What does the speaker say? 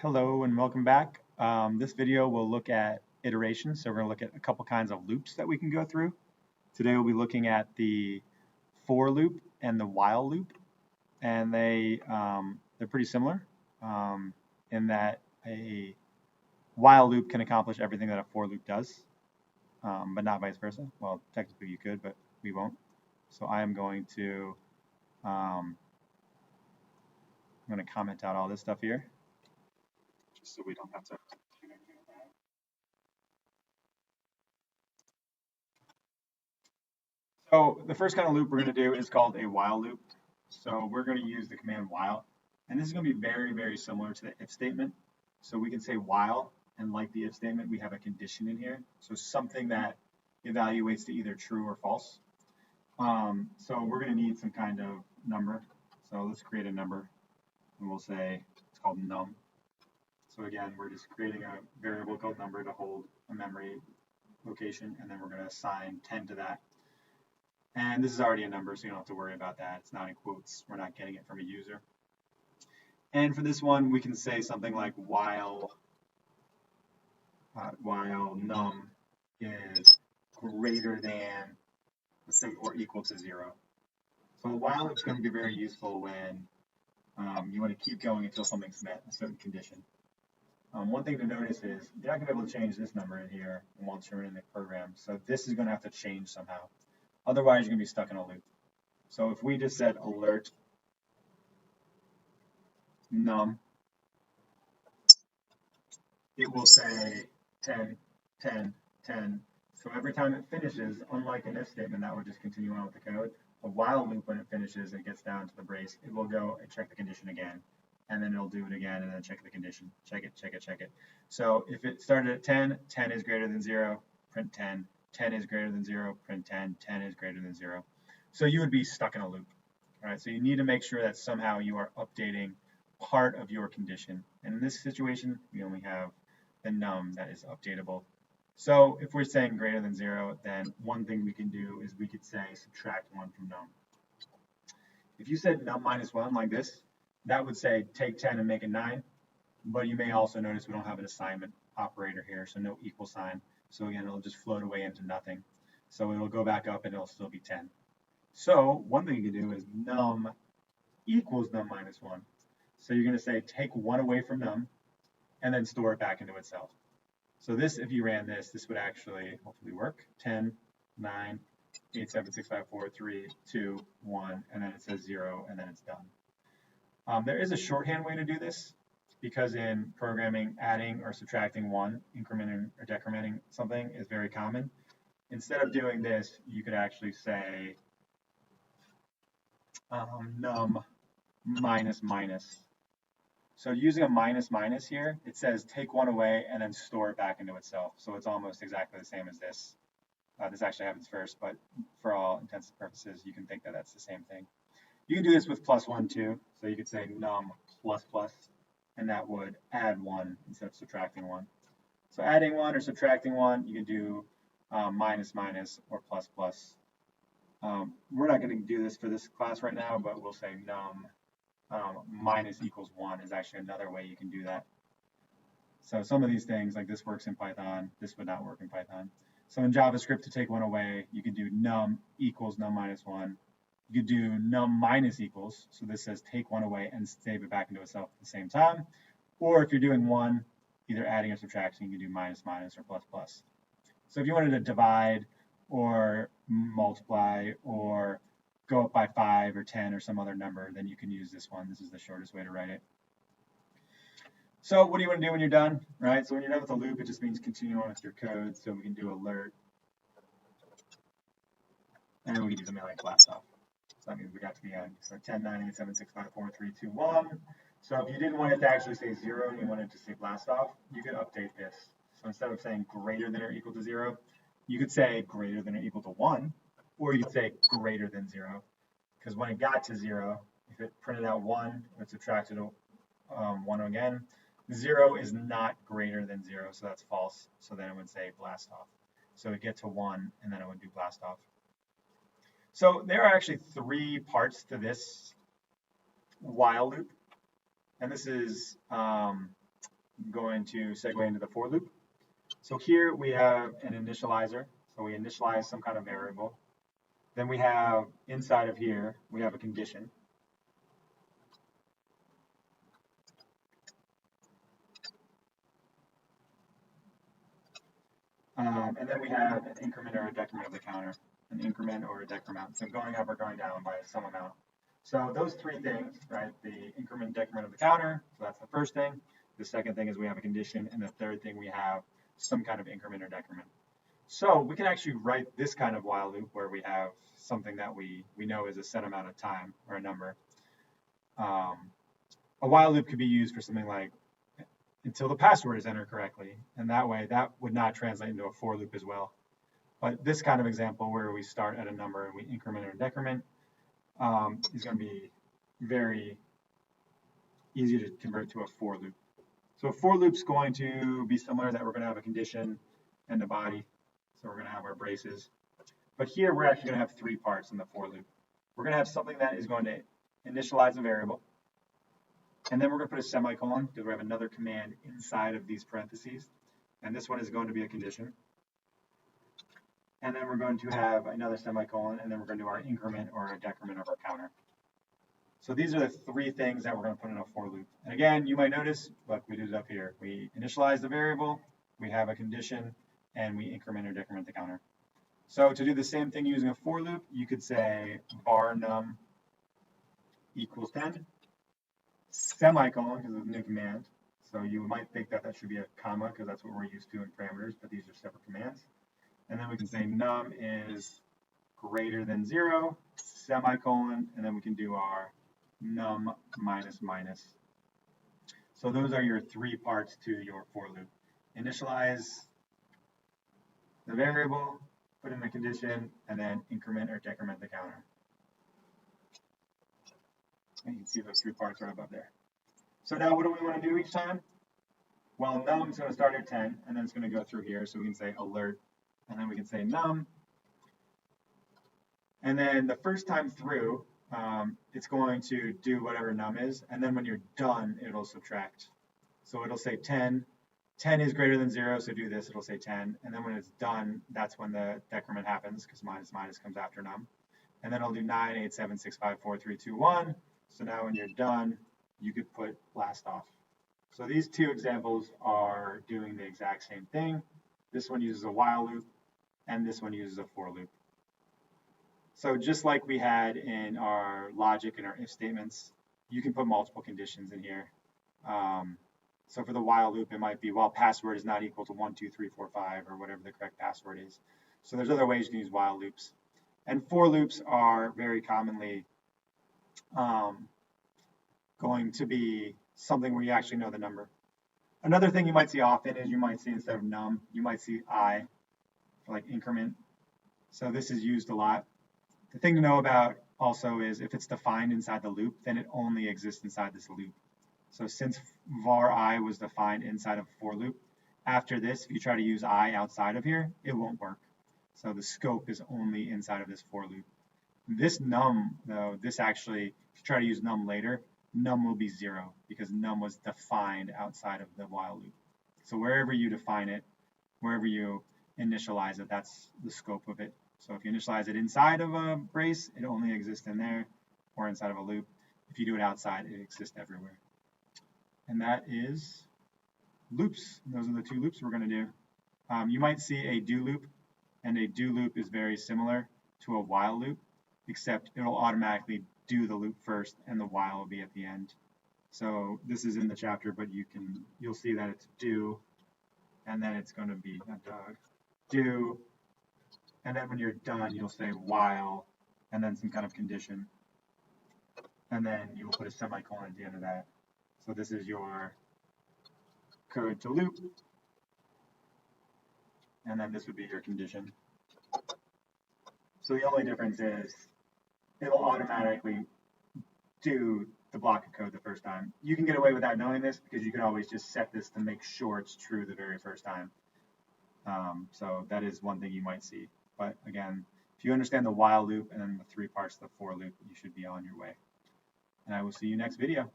Hello and welcome back. This video will look at iterations. So we're going to look at a couple kinds of loops that we can go through. Today we'll be looking at the for loop and the while loop, and they're pretty similar in that a while loop can accomplish everything that a for loop does, but not vice versa. Well, technically you could, but we won't. So I'm going to comment out all this stuff here, just so we don't have to. So the first kind of loop we're going to do is called a while loop. So we're going to use the command while, and this is going to be very, very similar to the if statement. So we can say while, and like the if statement, we have a condition in here. So something that evaluates to either true or false. So we're going to need some kind of number. So let's create a number, and we'll say it's called num. So again, we're just creating a variable called number to hold a memory location, and then we're going to assign 10 to that. And this is already a number, so you don't have to worry about that. It's not in quotes. We're not getting it from a user. And for this one, we can say something like while num is greater than, let's say, or equal to 0. So a while loop is going to be very useful when you want to keep going until something's met, a certain condition. One thing to notice is you're not going to be able to change this number in here once you're in the program. So this is going to have to change somehow. Otherwise, you're going to be stuck in a loop. So if we just said alert num, it will say 10, 10, 10. So every time it finishes, unlike an if statement that would just continue on with the code, a while loop, when it finishes and it gets down to the brace, it will go and check the condition again. And then it'll do it again and then check the condition. Check it, check it, check it. So if it started at 10, 10 is greater than 0, print 10. 10 is greater than 0, print 10. 10 is greater than 0. So you would be stuck in a loop. All right, so you need to make sure that somehow you are updating part of your condition. And in this situation, we only have the num that is updatable. So if we're saying greater than 0, then one thing we can do is we could say subtract 1 from num. If you said num minus 1 like this, that would say take 10 and make it 9. But you may also notice we don't have an assignment operator here, so no equal sign. So again, it'll just float away into nothing. So it'll go back up and it'll still be 10. So one thing you can do is num equals num minus 1. So you're going to say take 1 away from num and then store it back into itself. So this, if you ran this, this would actually hopefully work. 10, 9, 8, 7, 6, 5, 4, 3, 2, 1, and then it says 0, and then it's done. There is a shorthand way to do this, because in programming, adding or subtracting 1, incrementing or decrementing something is very common. Instead of doing this, you could actually say num minus minus. So using a minus minus here, it says take 1 away and then store it back into itself. So it's almost exactly the same as this. This actually happens first, but for all intents and purposes, you can think that that's the same thing. You can do this with plus 1 too. So you could say num plus plus, and that would add 1 instead of subtracting 1. So adding 1 or subtracting 1, you can do minus minus or plus plus. We're not going to do this for this class right now, but we'll say num minus equals 1 is actually another way you can do that. So some of these things, like this works in Python, this would not work in Python. So in JavaScript, to take 1 away, you can do num equals num minus 1. You could do num minus equals, so this says take 1 away and save it back into itself at the same time. Or if you're doing 1, either adding or subtracting, you can do minus minus or plus plus. So if you wanted to divide or multiply or go up by 5 or 10 or some other number, then you can use this one. This is the shortest way to write it. So what do you want to do when you're done, right? So when you're done with the loop, it just means continue on with your code. So we can do alert, and then we can do something like blast off. So that means we got to the end. So 10, 9, 8, 7, 6, 5, 4, 3, 2, 1. So if you didn't want it to actually say 0 and you wanted to say blast off, you could update this. So instead of saying greater than or equal to 0, you could say greater than or equal to 1, or you could say greater than 0. Because when it got to 0, if it printed out 1, it subtracted 1 again. 0 is not greater than 0, so that's false. So then it would say blast off. So it would get to 1, and then it would do blast off. So there are actually 3 parts to this while loop. And this is going to segue into the for loop. So here we have an initializer. So we initialize some kind of variable. Then we have inside of here, we have a condition. And then we have an increment or a decrement of the counter, an increment or a decrement. So going up or going down by some amount. So those three things, right? The increment, decrement of the counter. So that's the first thing. The second thing is we have a condition. And the third thing we have some kind of increment or decrement. So we can actually write this kind of while loop where we have something that we know is a set amount of time or a number. A while loop could be used for something like until the password is entered correctly. And that way that would not translate into a for loop as well. But this kind of example where we start at a number and we increment or decrement is going to be very easy to convert to a for loop. So a for loop is going to be similar, that we're going to have a condition and a body. So we're going to have our braces. But here we're actually going to have three parts in the for loop. We're going to have something that is going to initialize a variable. And then we're going to put a semicolon because we have another command inside of these parentheses. And this one is going to be a condition. And then we're going to have another semicolon, and then we're going to do our increment or a decrement of our counter. So these are the three things that we're going to put in a for loop. And again, you might notice, look, we do it up here. We initialize the variable, we have a condition, and we increment or decrement the counter. So to do the same thing using a for loop, you could say var num equals 10, semicolon, because it's a new command. So you might think that that should be a comma, because that's what we're used to in parameters, but these are separate commands. And then we can say num is greater than 0, semicolon, and then we can do our num minus minus. So those are your three parts to your for loop. Initialize the variable, put in the condition, and then increment or decrement the counter. And you can see those three parts right above there. So now what do we want to do each time? Well, num is going to start at 10, and then it's going to go through here. So we can say alert, and then we can say num. And then the first time through, it's going to do whatever num is. And then when you're done, it'll subtract. So it'll say 10. 10 is greater than 0, so do this. It'll say 10. And then when it's done, that's when the decrement happens, because minus minus comes after num. And then it'll do 9, 8, 7, 6, 5, 4, 3, 2, 1. So now when you're done, you could put blast off. So these two examples are doing the exact same thing. This one uses a while loop, and this one uses a for loop. So just like we had in our logic and our if statements, you can put multiple conditions in here. So for the while loop, it might be while password is not equal to 1, 2, 3, 4, 5, or whatever the correct password is. So there's other ways you can use while loops. And for loops are very commonly going to be something where you actually know the number. Another thing you might see often is you might see instead of num, you might see I for like increment. So this is used a lot. The thing to know about also is if it's defined inside the loop, then it only exists inside this loop. So since var I was defined inside of a for loop, after this, if you try to use I outside of here, it won't work. So the scope is only inside of this for loop. This num, though, this actually, if you try to use num later, num will be 0 because num was defined outside of the while loop. So wherever you define it, wherever you initialize it, that's the scope of it. So if you initialize it inside of a brace, it only exists in there, or inside of a loop. If you do it outside, it exists everywhere. And that is loops. Those are the two loops we're going to do. You might see a do loop, and a do loop is very similar to a while loop, except it'll automatically do the loop first, and the while will be at the end. So this is in the chapter, but you'll see that it's do, and then it's going to be a dog, do, and then when you're done, you'll say while, and then some kind of condition, and then you will put a semicolon at the end of that. So this is your code to loop, and then this would be your condition. So the only difference is it'll automatically do the block of code the first time. You can get away without knowing this because you can always just set this to make sure it's true the very first time. So that is one thing you might see. But again, if you understand the while loop and then the three parts of the for loop, you should be on your way. And I will see you next video.